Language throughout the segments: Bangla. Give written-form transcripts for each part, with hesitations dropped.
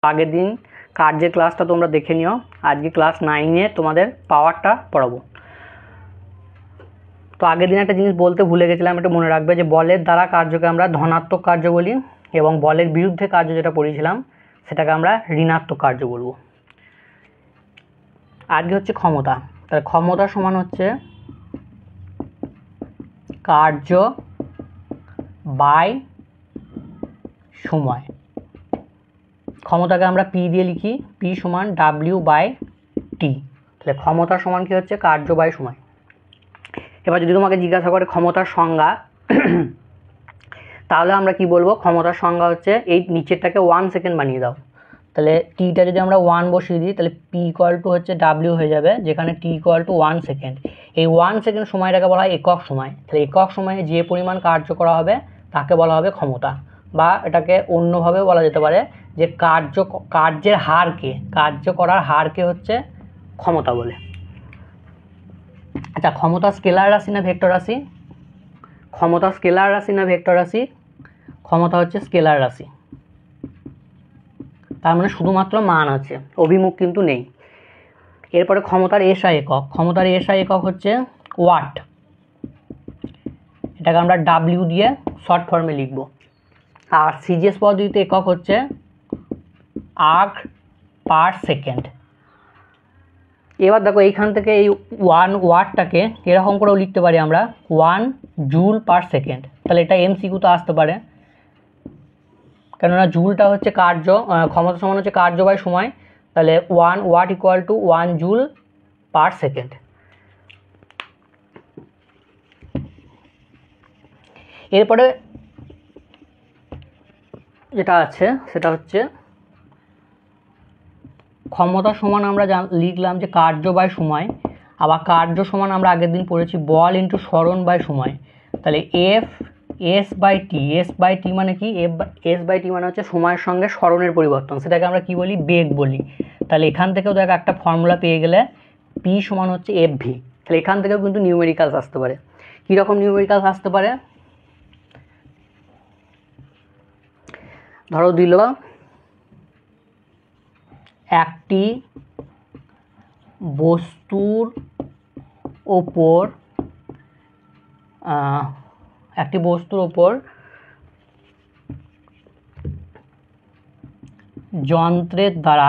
আগের দিন কার্যের ক্লাসটা তোমরা দেখে নিও। আজকে ক্লাস 9-এ তোমাদের পাওয়ারটা পড়াবো। তো আগের দিন একটা জিনিস বলতে ভুলে গেছিলাম, এটা মনে রাখবে যে বলের দ্বারা কার্যকে আমরা ধনাত্মক কার্য বলি এবং বলের বিরুদ্ধে কার্য যেটা পড়েছিলাম সেটাকে আমরা ঋণাত্মক কার্য বলবো। আজকে হচ্ছে ক্ষমতা। তাহলে ক্ষমতা সমান হচ্ছে কার্য বাই সময়। ক্ষমতাকে আমরা পি দিয়ে লিখি, পি সমান ডাব্লিউ বাই টি। তাহলে ক্ষমতা সমান কি হচ্ছে কার্য বাই সময়। এবার যদি তোমাকে জিজ্ঞাসা করে ক্ষমতার সংজ্ঞা তাহলে আমরা কি বলবো? ক্ষমতার সংজ্ঞা হচ্ছে এই নিচেরটাকে 1 সেকেন্ড বানিয়ে দাও। তাহলে টিটা যদি আমরা 1 বসিয়ে দিই তাহলে পি ইকুয়াল টু হচ্ছে ডাব্লিউ হয়ে যাবে, যেখানে টি ইকুয়াল টু 1 সেকেন্ড। এই 1 সেকেন্ড সময়টাকে বলা হয় একক সময়। তাহলে একক সময়ে যে পরিমাণ কার্য করা হবে তাকে বলা হবে ক্ষমতা, বা এটাকে অন্যভাবে বলা যেতে পারে যে কার্যের হারকে, কার্য করার হারকে হচ্ছে ক্ষমতা বলে। আচ্ছা, ক্ষমতা স্কেলার রাশি না ভেক্টর রাশি? ক্ষমতা স্কেলার রাশি না ভেক্টর রাশি? ক্ষমতা হচ্ছে স্কেলার রাশি। তার মানে শুধুমাত্র মান আছে, অভিমুখ কিন্তু নেই। এরপরে ক্ষমতার এসআই একক। ক্ষমতার এসআই একক হচ্ছে ওয়াট। এটাকে আমরা ডাব্লিউ দিয়ে শর্ট ফর্মে লিখব। আর সিজিএস পদ্ধতিতে একক হচ্ছে আর্ক পার সেকেন্ড। এবার দেখো এইখান থেকে এই 1 ওয়াটটাকে এরকম করেও লিখতে পারি আমরা 1 জুল পার সেকেন্ড। তাহলে এটা এমসিকিউতে আসতে পারে, কেননা জুলটা হচ্ছে কার্য, ক্ষমতা সমান হচ্ছে কার্য বাই সময়। তাহলে 1 watt equal to 1 joule per second. এরপরে যেটা আছে সেটা হচ্ছে ক্ষমতা সমান আমরা লিখলাম যে কার্য বাই সময়, আবার কার্য সমান আমরা আগের দিন পড়েছি বল ইন্টু সরণ বাই সময়। তাহলে F S by T. S by T মানে কি? এস বাই টি মানে হচ্ছে সময়ের সঙ্গে সরণের পরিবর্তন, সেটাকে আমরা কি বলি? বেগ বলি। তাহলে এখান থেকেও দেখ একটা ফর্মুলা পেয়ে গেলে পি সমান হচ্ছে এফ ভি। তাহলে এখান থেকেও কিন্তু নিউমেরিক্যালস আসতে পারে। কীরকম নিউমেরিক্যালস আসতে পারে? ধরো দিল একটি বস্তুর ওপর যন্ত্রের দ্বারা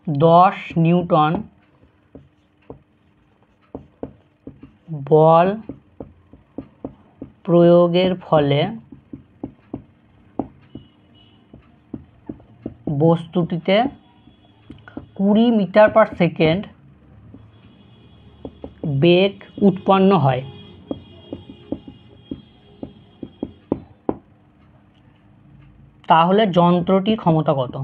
10 নিউটন বল প্রয়োগের ফলে বস্তুটিতে 20 মিটার পার সেকেন্ড বেগ উৎপন্ন হয়। তাহলে যন্ত্রটির ক্ষমতা কত?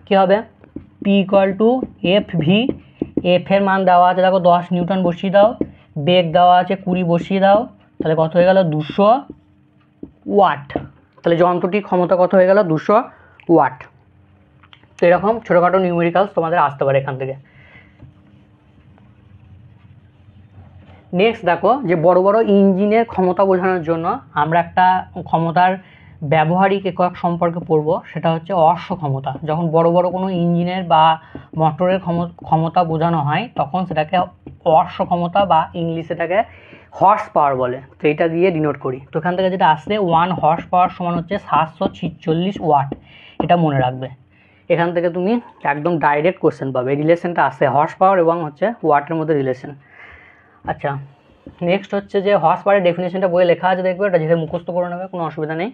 কি হবে? P equal to F V. F এর মান দেওয়া আছে দেখো 10 নিউটন বসিয়ে দাও, বেগ দেওয়া আছে 20 বসিয়ে দাও, তাহলে কত হয়ে গেল? 200 ওয়াট। তাহলে যন্ত্রটির ক্ষমতা কত হয়ে গেল? 200 ওয়াট। তো এরকম ছোটোখাটো নিউমেরিক্যালস তোমাদের আসতে পারে এখান থেকে। নেক্সট দেখো যে বড় বড় ইঞ্জিনের ক্ষমতা বোঝানোর জন্য আমরা একটা ক্ষমতার ব্যবহারিক একক সম্পর্কে পড়ব, সেটা হচ্ছে অশ্ব ক্ষমতা। যখন বড় বড় কোনো ইঞ্জিনের বা মোটরের ক্ষমতা বোঝানো হয় তখন সেটাকে অশ্ব ক্ষমতা বা ইংলিশে এটাকে হর্স পাওয়ার বলে। তো এটা দিয়ে ডিনোট করি। তো এখান থেকে যেটা আসছে 1 হর্স পাওয়ার সমান হচ্ছে 746 ওয়াট। এটা মনে রাখবে। এখান থেকে তুমি একদম ডাইরেক্ট কোশ্চেন পাবে, রিলেশনটা আসে হর্স পাওয়ার এবং হচ্ছে ওয়াটের মধ্যে রিলেশন। আচ্ছা, নেক্সট হচ্ছে যে হর্স পাওয়ারের ডেফিনেশনটা বইয়ে লেখা আছে, দেখবে এটা যেটা মুখস্থ করে নেবে, কোনো অসুবিধা নেই।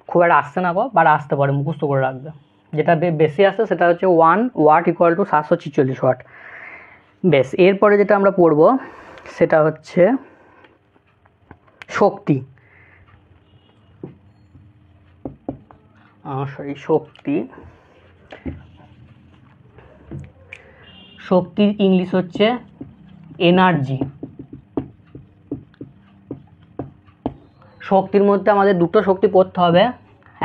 খুব একটা আসছে না গো, বাট আসতে পারে, মুখস্থ করে রাখবে। যেটা বেশি আসছে সেটা হচ্ছে 1 ওয়াট ইকুয়াল টু 746 ওয়াট। বেশ, এরপরে যেটা আমরা পড়ব সেটা হচ্ছে শক্তি। শক্তির ইংলিশ হচ্ছে এনার্জি। শক্তির মধ্যে আমাদের দুটো শক্তি পড়তে হবে,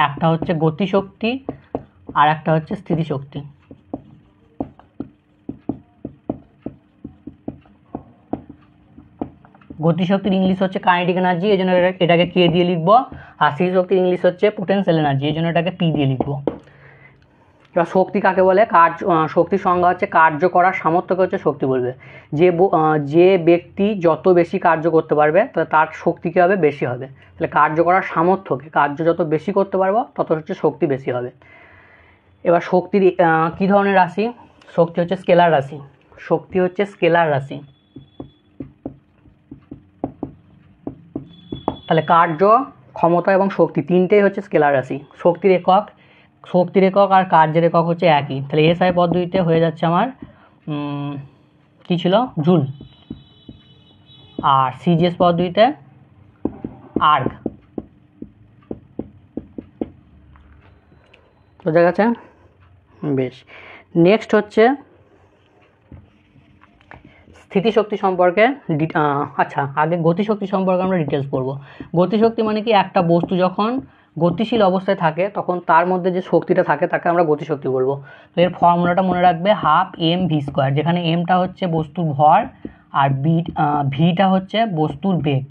একটা হচ্ছে গতিশক্তি আর একটা হচ্ছে স্থিতিশক্তি। গতিশক্তির ইংলিশ হচ্ছে কাইনেটিক এনার্জি, এই জন্য এটাকে কে দিয়ে লিখবো। আর স্থিতিশক্তির ইংলিশ হচ্ছে পোটেনশিয়াল এনার্জি, এই জন্য এটাকে পি দিয়ে লিখবো। এবার শক্তি কাকে বলে? শক্তির সংজ্ঞা হচ্ছে কার্য করার সামর্থ্যকে হচ্ছে শক্তি বলবে। যে ব্যক্তি যত বেশি কার্য করতে পারবে তার শক্তি কী হবে? বেশি হবে। তাহলে কার্য করার সামর্থ্যকে, কার্য যত বেশি করতে পারবো তত হচ্ছে শক্তি বেশি হবে। এবার শক্তির কী ধরনের রাশি? শক্তি হচ্ছে স্কেলার রাশি। শক্তি হচ্ছে স্কেলার রাশি। তাহলে কার্য, ক্ষমতা এবং শক্তি তিনটেই হচ্ছে স্কেলার রাশি। শক্তির একক আর কার্যের একক হচ্ছে একই। তাহলে এসআই পদ্ধতিতে হয়ে যাচ্ছে আমার কী ছিল? জুল। আর সিজিএস পদ্ধতিতে আর্গ। বোঝা গেছে? বেশ। নেক্সট হচ্ছে স্থিতিশক্তি সম্পর্কে। আচ্ছা, আগে গতিশক্তি সম্পর্কে আমরা ডিটেলস পড়ব। গতিশক্তি মানে কি? একটা বস্তু যখন গতিশীল অবস্থায় থাকে তখন তার মধ্যে যে শক্তিটা থাকে তাকে আমরা গতিশক্তি বলবো। তো এর ফর্মুলাটা মনে রাখবে, হাফ এম ভি স্কোয়ার, যেখানে এমটা হচ্ছে বস্তুর ভর আর ভিটা হচ্ছে বস্তুর বেগ।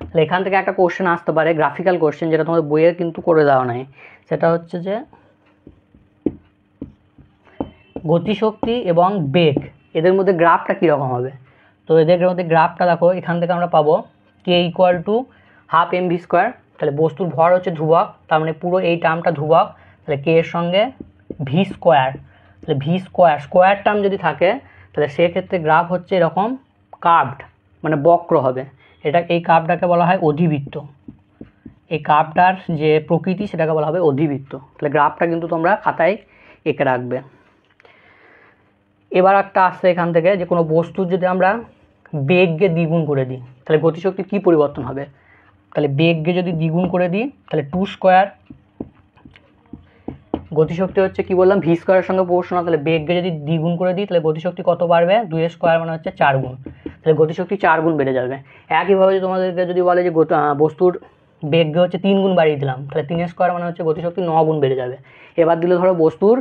তাহলে এখান থেকে একটা কোশ্চেন আসতে পারে, গ্রাফিক্যাল কোশ্চেন, যেটা তোমাদের বইয়ে কিন্তু করে দেওয়া নাই। সেটা হচ্ছে যে গতিশক্তি এবং বেগ এদের মধ্যে গ্রাফটা কীরকম হবে। তো এদের মধ্যে গ্রাফটা দেখো, এখান থেকে আমরা পাবো K equal to half M V square. তাহলে বস্তুর ভর হচ্ছে ধ্রুবক, তার মানে পুরো এই টার্মটা ধ্রুবক। তাহলে কে এর সঙ্গে ভি স্কোয়ার। তাহলে ভি স্কোয়ার টার্ম যদি থাকে তাহলে সেক্ষেত্রে গ্রাফ হচ্ছে এরকম কার্ভড, মানে বক্র হবে। এই কার্ভটাকে বলা হয় অধিবৃত্ত। এই কার্ভটার যে প্রকৃতি সেটাকে বলা হবে অধিবৃত্ত। তাহলে গ্রাফটা কিন্তু তোমরা খাতায় এঁকে রাখবে। এবার একটা আসছে এখান থেকে, যে কোনো বস্তুর যদি আমরা বেগকে দ্বিগুণ করে দিই তাহলে গতিশক্তির কী পরিবর্তন হবে। তাহলে বেগকে যদি দ্বিগুণ করে দিই তাহলে 2 স্কোয়ার, গতিশক্তি হচ্ছে কি বললাম? ভি স্কোয়ারের সঙ্গে প্রপোর্শনাল। তাহলে বেগকে যদি দ্বিগুণ করে দিই তাহলে গতিশক্তি কত বাড়বে? 2 স্কোয়ার মানে হচ্ছে 4 গুণ। তাহলে গতিশক্তি 4 গুণ বেড়ে যাবে। একইভাবে তোমাদেরকে যদি বলে যে বস্তুর বেগকে হচ্ছে 3 গুণ বাড়িয়ে দিলাম, তাহলে 3 স্কোয়ার মানে হচ্ছে গতিশক্তি 9 গুণ বেড়ে যাবে। এবার দিলে ধরো বস্তুর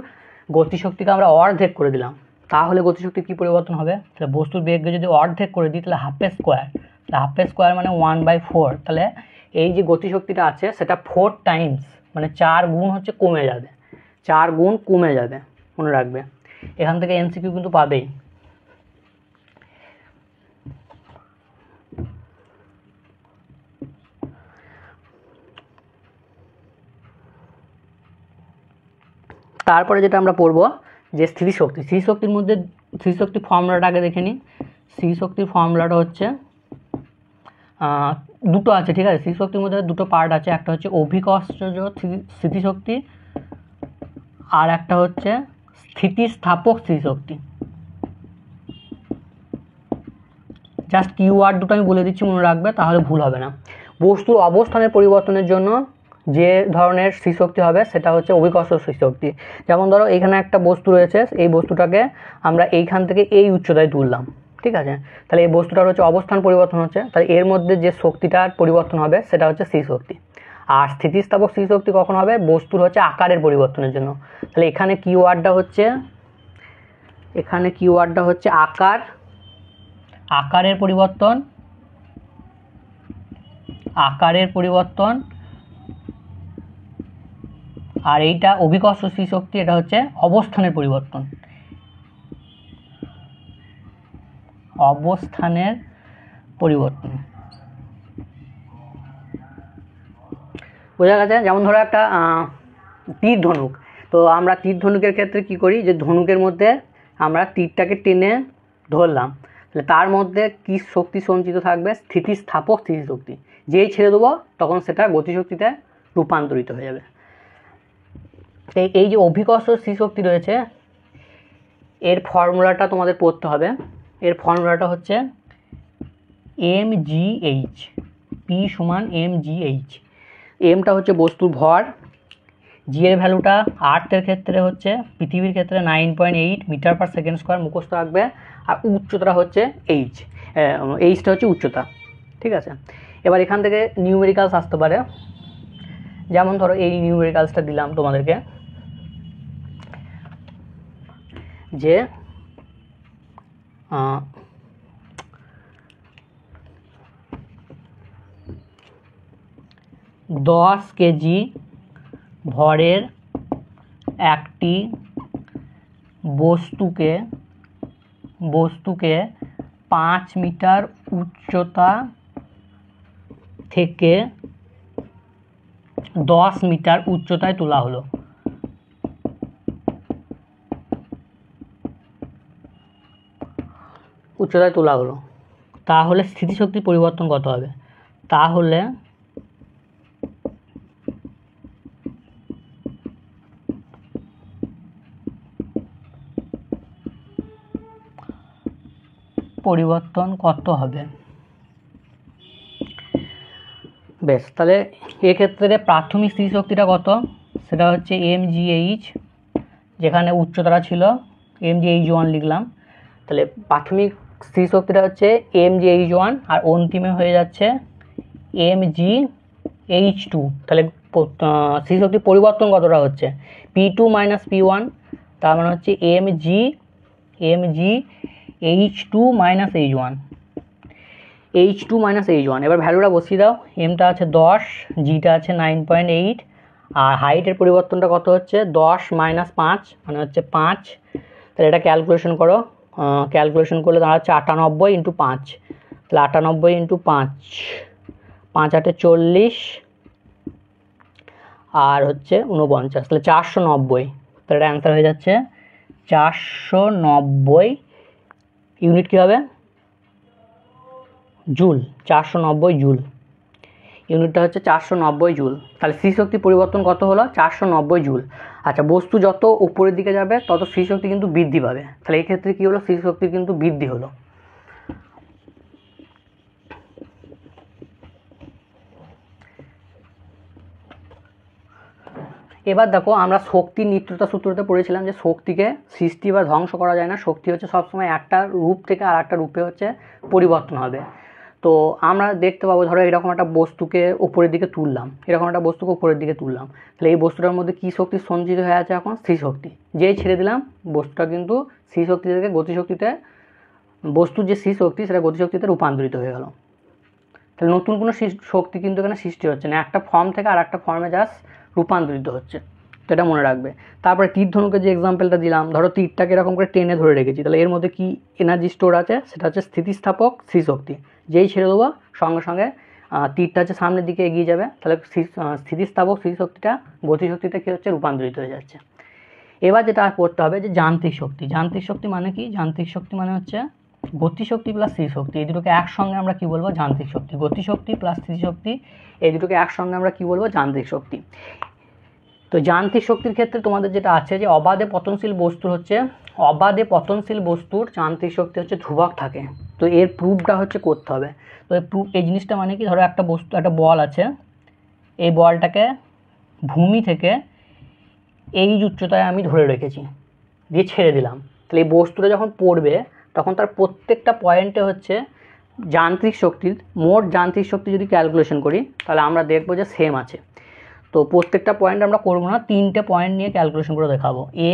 গতিশক্তিকে আমরা অর্ধেক করে দিলাম, তাহলে গতিশক্তির কী পরিবর্তন হবে? তাহলে বস্তুর বেগকে যদি অর্ধেক করে দিই তাহলে হাফ স্কোয়ার। তাহলে হাফ স্কোয়ার মানে 1/4। তাহলে এই যে গতিশক্তিটা আছে সেটা 4 টাইমস, মানে 4 গুণ হচ্ছে কমে যাবে। 4 গুণ কমে যাবে, মনে রাখবে। এখান থেকে এমসিকিউ কিন্তু পাবেই। তারপরে যেটা আমরা পড়বো যে স্থিতিশক্তির মধ্যে স্থিতিশক্তির ফর্মুলাটা আগে দেখে নিই। স্থিতিশক্তির ফর্মুলাটা হচ্ছে দুটো আছে, ঠিক আছে? স্থিতিশক্তির মধ্যে দুটো পার্ট আছে, একটা হচ্ছে অভিকর্ষজ স্থিতিশক্তি আর একটা হচ্ছে স্থিতিস্থাপক স্থিতিশক্তি। জাস্ট কিওয়ার্ড দুটো আমি বলে দিচ্ছি, মনে রাখবে, তাহলে ভুল হবে না। বস্তুর অবস্থানের পরিবর্তনের জন্য যে ধরনের স্থিতিশক্তি হবে সেটা হচ্ছে অভিকর্ষজ স্থিতিশক্তি। যেমন ধরো এখানে একটা বস্তু রয়েছে, এই বস্তুটাকে আমরা এইখান থেকে এই উচ্চতায় তুললাম, ঠিক আছে? তাহলে এই বস্তুটার হচ্ছে অবস্থান পরিবর্তন হচ্ছে, তাহলে এর মধ্যে যে শক্তিটার পরিবর্তন হবে সেটা হচ্ছে স্থিতিশক্তি। আর স্থিতিস্থাপক স্থিতিশক্তি কখন হবে? বস্তুর হচ্ছে আকারের পরিবর্তনের জন্য। তাহলে এখানে কিওয়ার্ডটা হচ্ছে আকারের পরিবর্তন। আর এইটা অভিকর্ষ স্থিতিশক্তি, এটা হচ্ছে অবস্থানের পরিবর্তন। বোঝা গেছে? যেমন ধরো একটা তীর ধনুক, তো আমরা তীর ধনুকের ক্ষেত্রে কি করি, যে ধনুকের মধ্যে আমরা তীরটাকে টেনে ধরলাম, তাহলে তার মধ্যে কি শক্তি সঞ্চিত থাকবে? স্থিতিস্থাপক স্থিতিশক্তি। যেই ছেড়ে দেবো তখন সেটা গতিশক্তিতে রূপান্তরিত হয়ে যাবে। এই যে অভিকর্ষ স্থিতিশক্তি রয়েছে এর ফর্মুলাটা তোমাদের পড়তে হবে। এর ফর্মুলাটা হচ্ছে mgh, p সমান mgh। এমটা হচ্ছে বস্তুর ভর, জি এর ভ্যালুটা আর্থের ক্ষেত্রে হচ্ছে, পৃথিবীর ক্ষেত্রে 9.8 মিটার পার সেকেন্ড স্কোয়ার, মুখস্থ রাখবে। আর উচ্চতাটা হচ্ছে এইচটা হচ্ছে উচ্চতা, ঠিক আছে? এবার এখান থেকে নিউমেরিক্যালস আসতে পারে। যেমন ধরো এই নিউমেরিক্যালসটা দিলাম তোমাদেরকে, যে 10 কেজি ভরের একটি বস্তুকে 5 মিটার উচ্চতা থেকে 10 মিটার উচ্চতায় তোলা হলো। তাহলে স্থিতিশক্তির পরিবর্তন কত হবে? তাহলে পরিবর্তন কত হবে? বেশ, তাহলে এক্ষেত্রে প্রাথমিক স্থিতিশক্তিটা কত? সেটা হচ্ছে mgh, যেখানে উচ্চতাটা ছিল mgh1 লিখলাম। তাহলে প্রাথমিক স্থিতিশক্তিটা হচ্ছে mgh1 আর অন্তিমে হয়ে যাচ্ছে mgh2। তাহলে স্থিতিশক্তির পরিবর্তন কতটা হচ্ছে? p2 - p1, তার মানে হচ্ছে mgh2 - h1, h2 - h1। এবার ভ্যালুটা বসিয়ে দাও। এমটা আছে 10, জিটা আছে 9.8, আর হাইটের পরিবর্তনটা কত হচ্ছে? 10 - 5 মানে হচ্ছে 5। তাহলে এটা ক্যালকুলেশন করো, ক্যালকুলেশন করলে দাঁড়াচ্ছে 98 × 5। তাহলে 98 × 5, 5 × 8 = 40, আর হচ্ছে 49, তাহলে 490। তাহলে এটা অ্যান্সার হয়ে যাচ্ছে 490 ইউনিট। কী হবে? জুল। 490 জুল, ইউনিটটা হচ্ছে 490 জুল। তাহলে স্থিতিশক্তির পরিবর্তন কত হলো? 490 জুল। আচ্ছা, বস্তু যত উপরের দিকে যাবে তত স্থিতিশক্তি কিন্তু বৃদ্ধি পাবে। তাহলে এই ক্ষেত্রে কী হলো? স্থিতিশক্তির কিন্তু বৃদ্ধি হলো। এবার দেখো, আমরা শক্তির নিত্যতা সূত্রতে পড়েছিলাম যে শক্তিকে সৃষ্টি বা ধ্বংস করা যায় না, শক্তি হচ্ছে সবসময় একটা রূপ থেকে আর একটা রূপে হচ্ছে পরিবর্তন হবে। তো আমরা দেখতে পাবো, ধরো এরকম একটা বস্তুকে উপরের দিকে তুললাম, তাহলে এই বস্তুটার মধ্যে কী শক্তি সঞ্চিত হয়ে আছে? এখন স্থিতিশক্তি। যেই ছেড়ে দিলাম বস্তুটা কিন্তু স্থিতিশক্তি থেকে গতিশক্তিতে, বস্তুর যে স্থিতিশক্তি সেটা গতিশক্তিতে রূপান্তরিত হয়ে গেল। তাহলে নতুন কোনো শক্তি কিন্তু এখানে সৃষ্টি হচ্ছে না, একটা ফর্ম থেকে আর একটা ফর্মে জাস্ট রূপান্তরিত হচ্ছে। তো এটা মনে রাখবে। তারপরে তীর ধনুকের যে এক্সাম্পলটা দিলাম, ধরো তীরটাকে এরকম করে টেনে ধরে রেখেছি, তাহলে এর মধ্যে কি এনার্জি স্টোর আছে? সেটা হচ্ছে স্থিতিস্থাপক স্থিতিশক্তি। যেই ছেড়ে দেবো সঙ্গে সঙ্গে তীরটা হচ্ছে সামনের দিকে এগিয়ে যাবে, তাহলে স্থিতিস্থাপক স্থিতিশক্তিটা গতিশক্তিতে কী হচ্ছে? রূপান্তরিত হয়ে যাচ্ছে। এবার যেটা করতে হবে যে যান্ত্রিক শক্তি। যান্ত্রিক শক্তি মানে কি? যান্ত্রিক শক্তি মানে হচ্ছে গতিশক্তি প্লাস স্থিতিশক্তি, এই দুটোকে একসঙ্গে আমরা কি বলবো? যান্ত্রিক শক্তি। গতিশক্তি প্লাস স্থিতিশক্তি, এই দুটোকে একসঙ্গে আমরা কি বলবো? যান্ত্রিক শক্তি। তো যান্ত্রিক শক্তির ক্ষেত্রে তোমাদের যেটা আছে যে অবাধে পতনশীল বস্তুর যান্ত্রিক শক্তি হচ্ছে ধ্রুবক থাকে। তো এর প্রুফটা হচ্ছে করতে হবে। তো এই জিনিসটা মানে কি? ধরো একটা বস্তু, একটা বল আছে, এই বলটাকে ভূমি থেকে এই উচ্চতায় আমি ধরে রেখেছি, দিয়ে ছেড়ে দিলাম। তাহলে এই বস্তুটা যখন পড়বে তখন তার প্রত্যেকটা পয়েন্টে হচ্ছে যান্ত্রিক শক্তির, মোট যান্ত্রিক শক্তি যদি ক্যালকুলেশন করি তাহলে আমরা দেখবো যে সেম আছে। তো প্রত্যেকটা পয়েন্ট আমরা করবো না, 3টে পয়েন্ট নিয়ে ক্যালকুলেশন করে দেখাবো। এ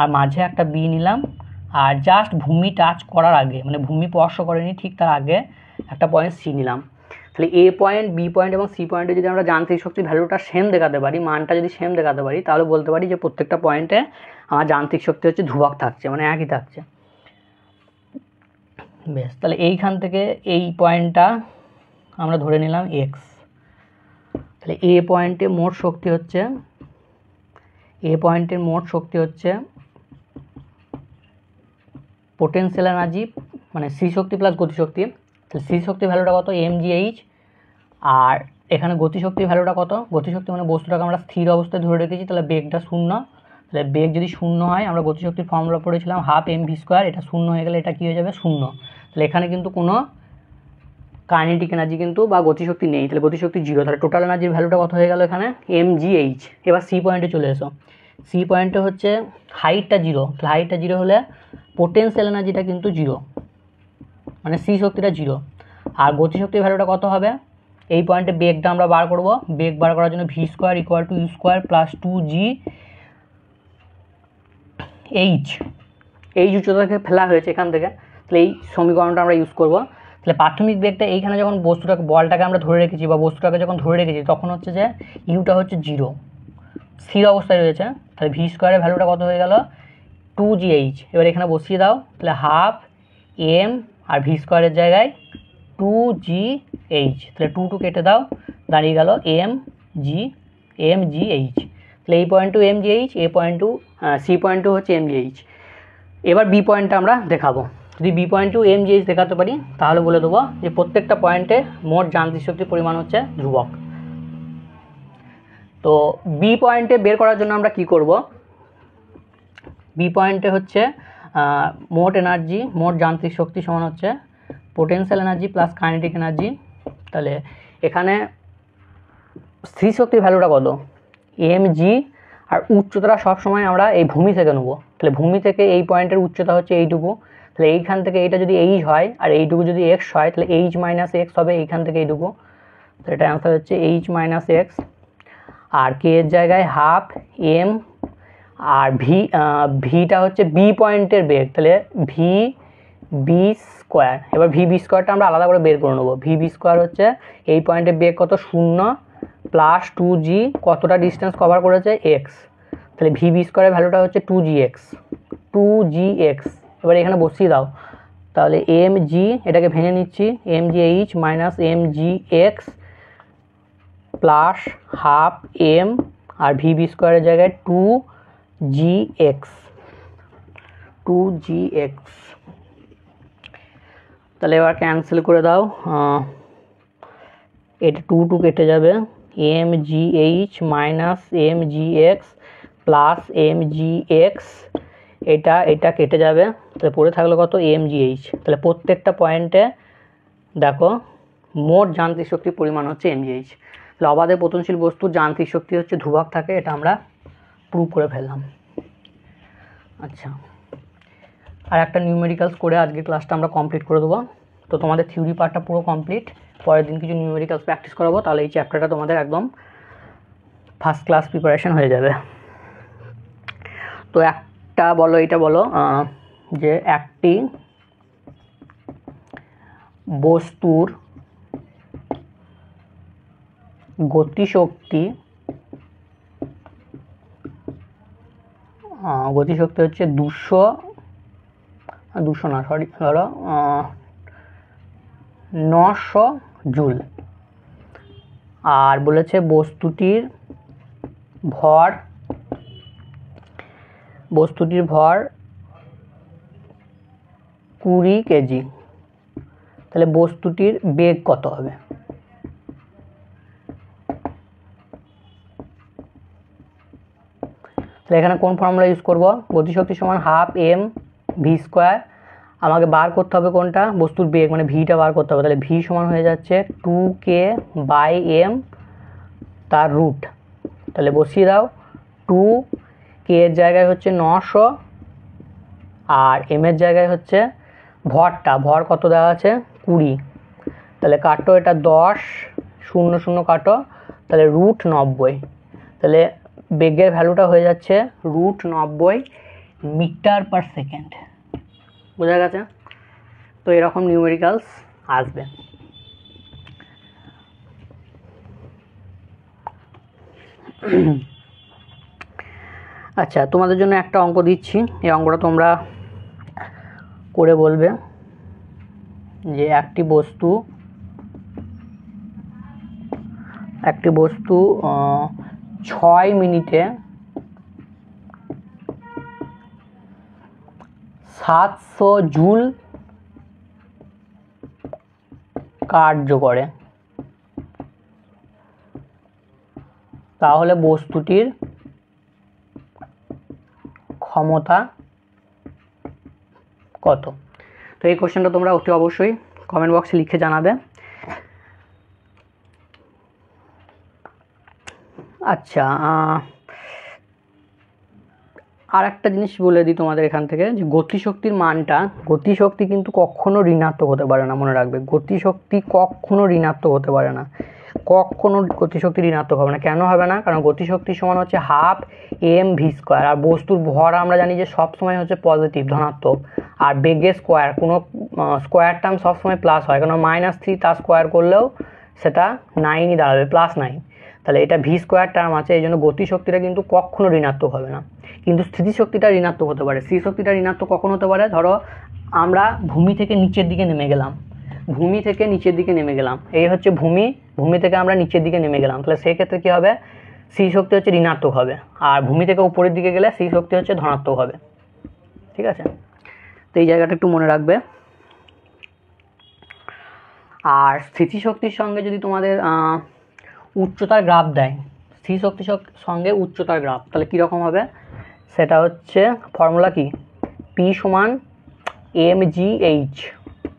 আর মাঝে একটা বি নিলাম, আর জাস্ট ভূমি টাচ করার আগে, মানে ভূমি স্পর্শ করেনি ঠিক তার আগে একটা পয়েন্ট সি নিলাম। তাহলে এ পয়েন্ট, বি পয়েন্ট এবং সি পয়েন্টে যদি আমরা যান্ত্রিক শক্তির ভ্যালুটা সেম দেখাতে পারি, মানটা যদি সেম দেখাতে পারি, তাহলে বলতে পারি যে প্রত্যেকটা পয়েন্টে আমার যান্ত্রিক শক্তি হচ্ছে ধ্রুবক থাকছে, মানে একই থাকছে। বেশ, তাহলে এইখান থেকে এই পয়েন্টটা আমরা ধরে নিলাম এক্স। তাহলে এ পয়েন্টের মোট শক্তি হচ্ছে পোটেনশিয়াল এনার্জি, মানে স্থিতিশক্তি প্লাস গতিশক্তি। তাহলে স্থিতিশক্তির ভ্যালুটা কত? mgh। আর এখানে গতিশক্তির ভ্যালুটা কত? গতিশক্তি মানে বস্তুটাকে আমরা স্থির অবস্থায় ধরে রেখেছি, তাহলে বেগটা 0। তাহলে বেগ যদি 0 হয়, আমরা গতিশক্তির ফর্মুলা পড়েছিলাম 12 mv², এটা 0 হয়ে গেলে এটা কী হয়ে যাবে? 0। তাহলে এখানে কিন্তু কোনো কাইনেটিক এনার্জি কিন্তু বা গতিশক্তি নেই, তাহলে গতিশক্তি 0। তাহলে টোটাল এনার্জির ভ্যালুটা কত হয়ে গেল এখানে? mgh। এবার সি পয়েন্টে চলে এসো। সি পয়েন্টে হচ্ছে হাইটটা 0, তাহলে হাইটটা 0 হলে পোটেনশিয়াল এনার্জিটা কিন্তু 0, মানে সি শক্তিটা 0। আর গতিশক্তির ভ্যালুটা কত হবে? এই পয়েন্টে বেগটা আমরা বার করব, বেগ বার করার জন্য v² = u² + 2gh। এই উচ্চতাকে ফেলা হয়েছে এখান থেকে, তাহলে এই সমীকরণটা আমরা ইউজ করব। তাহলে প্রাথমিক বেগটা এইখানে যখন বস্তুটাকে বলটাকে আমরা ধরে রেখেছি বা বস্তুটাকে যখন ধরে রেখেছি তখন হচ্ছে যে ইউটা হচ্ছে 0, স্থির অবস্থায় রয়েছে। তাহলে ভি স্কোয়ারের ভ্যালুটা কত হয়ে গেল 2gh। এবার এখানে বসিয়ে দাও, তাহলে হাফ এম আর ভি স্কোয়ারের জায়গায় 2gh, তাহলে 2 কেটে দাও, দাঁড়িয়ে গেল mgh। তাহলে এই point to mgh, A point to C point to হচ্ছে mgh। এবার বি পয়েন্টটা আমরা দেখাবো। যদি বি পয়েন্ট টু mgh দেখাতে পারি তাহলে বলে দেবো যে প্রত্যেকটা পয়েন্টে মোট যান্ত্রিক শক্তির পরিমাণ হচ্ছে ধ্রুবক। তো বি পয়েন্টে বের করার জন্য আমরা কি করব, বি পয়েন্টে হচ্ছে মোট এনার্জি, মোট যান্ত্রিক শক্তি সমান হচ্ছে potential energy plus kinetic energy. তাহলে এখানে স্থির শক্তির ভ্যালুটা কত mg, আর উচ্চতাটা সবসময় আমরা এই ভূমি থেকে নেব। তাহলে ভূমি থেকে এই পয়েন্টের উচ্চতা হচ্ছে এইটুকু, তাহলে এইখান থেকে এইটা যদি h হয় আর এইটুকু যদি x হয় তাহলে h মাইনাস এক্স হবে এইখান থেকে এইটুকু। তো এটা অ্যান্সার হচ্ছে h মাইনাস এক্স। আর কে এর জায়গায় হাফ এম, আর ভিটা হচ্ছে বি পয়েন্টের বেগ, তাহলে বি স্কোয়ার। এবার বি স্কোয়ারটা আমরা আলাদা করে বের করে নেবো। বি স্কোয়ার হচ্ছে এই পয়েন্টের বেগ কত 0 প্লাস 2g, কতটা ডিস্টেন্স কভার করেছে x, তাহলে বি স্কোয়ারের ভ্যালুটা হচ্ছে 2gx। এবার এখানে বসিয়ে দাও, তাহলে mg, এটাকে ভেঙে নিচ্ছি, mgh minus mgx plus half M আর বি স্কোয়ারের জায়গায় 2gx। তাহলে এবার ক্যান্সেল করে দাও, এটা 2 কেটে যাবে, mgh minus mgx plus mgx, এটা কেটে যাবে, তাহলে পড়ে থাকলো কত mgh। তাহলে প্রত্যেকটা পয়েন্টে দেখো মোট যান্ত্রিক শক্তির পরিমাণ হচ্ছে mgh। তাহলে অবাধে পতনশীল বস্তুর যান্ত্রিক শক্তি হচ্ছে ধ্রুবক থাকে, এটা আমরা প্রুভ করে ফেললাম। আচ্ছা, আর একটা নিউমেরিক্যালস করে আজকে ক্লাসটা আমরা কমপ্লিট করে দেবো। তো তোমাদের থিওরি পার্টটা পুরো কমপ্লিট, পরের দিন কিছু নিউমেরিক্যালস প্র্যাকটিস করাবো, তাহলে এই চ্যাপ্টারটা তোমাদের একদম ফার্স্ট ক্লাস প্রিপারেশন হয়ে যাবে। তো একটা বলো, এটা বলো যে একটি বস্তুর গতিশক্তি হচ্ছে 900 জুল, আর বলেছে বস্তুটির ভর 20 কেজি। তাহলে বস্তুটির বেগ কত হবে? তাহলে এখানে কোন ফর্মুলা ইউজ করব, গতিশক্তি সমান হাফ এম ভি স্কোয়ার, আমাকে বার করতে হবে কোনটা, বস্তুর বেগ মানে ভিটা বার করতে হবে। তাহলে ভি সমান হয়ে যাচ্ছে 2k/m তার রুট। তাহলে বসিয়ে দাও, 2k এর জায়গায় হচ্ছে 900 আর m এর জায়গায় হচ্ছে ভর কত দেওয়া আছে 20। তাহলে কাটো, এটা 10 0 0 কাটো, তাহলে √90। তাহলে বেগের ভ্যালুটা হয়ে যাচ্ছে √90 মিটার পার সেকেন্ড। বোঝা গেছে? তো এরকম নিউমেরিক্যালস আসবে। আচ্ছা, তোমাদের জন্য একটা অঙ্ক দিচ্ছি, এই অঙ্কটা তোমরা করে বলবে যে একটি বস্তু 6 মিনিটে 700 জুল কার্য করে, তাহলে বস্তুটির ক্ষমতা কত? তো এই কোশ্চেনটা তোমরা অতি অবশ্যই কমেন্ট বক্সে লিখে জানাবে। আচ্ছা, আর একটা জিনিস বলে দিই তোমাদের এখান থেকে, যে গতিশক্তির মানটা, গতিশক্তি কিন্তু কখনো ঋণাত্মক হতে পারে না, মনে রাখবে, গতিশক্তি কখনো ঋণাত্মক হতে পারে না। কখনো গতিশক্তি ঋণাত্মক হবে না। কেন হবে না? কারণ গতিশক্তি সমান হচ্ছে হাফ এম ভি স্কোয়ার, আর বস্তুর ভর আমরা জানি যে সবসময় হচ্ছে পজিটিভ ধনাত্মক, আর বেগের স্কোয়ার কোনো স্কোয়ার টার্ম সবসময় প্লাস হয়, কারণ -3 তার স্কোয়ার করলেও সেটা 9ই দাঁড়াবে, +9। তাহলে এটা ভি স্কোয়ার টার্ম আছে, এই জন্য গতিশক্তিটা কিন্তু কখনো ঋণাত্মক হবে না। কিন্তু স্থিতিশক্তিটা ঋণাত্মক হতে পারে। স্থিতিশক্তিটা ঋণাত্মক কখন হতে পারে? ধরো আমরা ভূমি থেকে নিচের দিকে নেমে গেলাম, ভূমি থেকে নিচের দিকে নেমে গেলাম, এই হচ্ছে ভূমি, ভূমি থেকে আমরা নিচের দিকে নেমে গেলাম, তাহলে সেই ক্ষেত্রে কী হবে? স্থিতি শক্তি হচ্ছে ঋণাত্মক হবে, আর ভূমি থেকে উপরের দিকে গেলে স্থিতি শক্তি হচ্ছে ধনাত্মক হবে। ঠিক আছে, তো এই জায়গাটা একটু মনে রাখবে। আর স্থিতিশক্তির সঙ্গে যদি তোমাদের উচ্চতার গ্রাফ দেয়, স্থিতিশক্তির সঙ্গে উচ্চতার গ্রাফ, তাহলে কীরকম হবে? সেটা হচ্ছে ফর্মুলা কি? পি সমান mgh।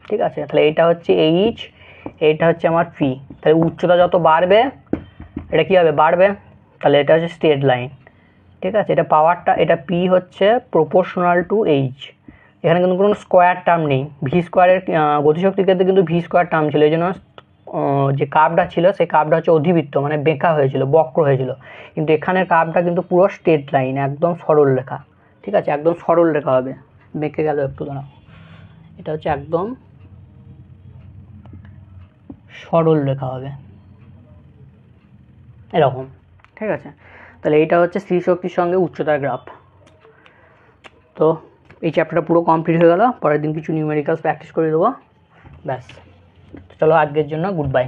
ঠিক আছে, তাহলে এটা হচ্ছে এইচ, এটা হচ্ছে আমার পি। তাহলে উচ্চতা যত বাড়বে এটা কী হবে? বাড়বে। তাহলে এটা হচ্ছে স্ট্রেট লাইন। ঠিক আছে, এটা পাওয়ারটা, এটা পি হচ্ছে প্রপোর্শনাল টু এইচ। এখানে কিন্তু কোনো স্কোয়ার টার্ম নেই। ভি স্কোয়ারের গতিশক্তির ক্ষেত্রে কিন্তু ভি স্কোয়ার টার্ম ছিল, এই জন্য যে কার্ভটা ছিল সেই কার্ভটা হচ্ছে অধিবৃত্ত, মানে বেঁকা হয়েছিল, বক্র হয়েছিল। কিন্তু এখানের কার্ভটা কিন্তু পুরো স্ট্রেট লাইন, একদম সরল রেখা। ঠিক আছে, একদম সরল রেখা হবে, বেঁকে গেল একটু, দাঁড়াও, এটা হচ্ছে একদম সরল রেখা হবে এরকম। ঠিক আছে, তাহলে এইটা হচ্ছে স্থিতিশক্তির সঙ্গে উচ্চতার গ্রাফ। তো এই চ্যাপ্টারটা পুরো কমপ্লিট হয়ে গেল। পরের দিন কিছু নিউমেরিক্যালস প্র্যাকটিস করে দেবো, ব্যাস। তো চলো, আজকের জন্য গুড বাই।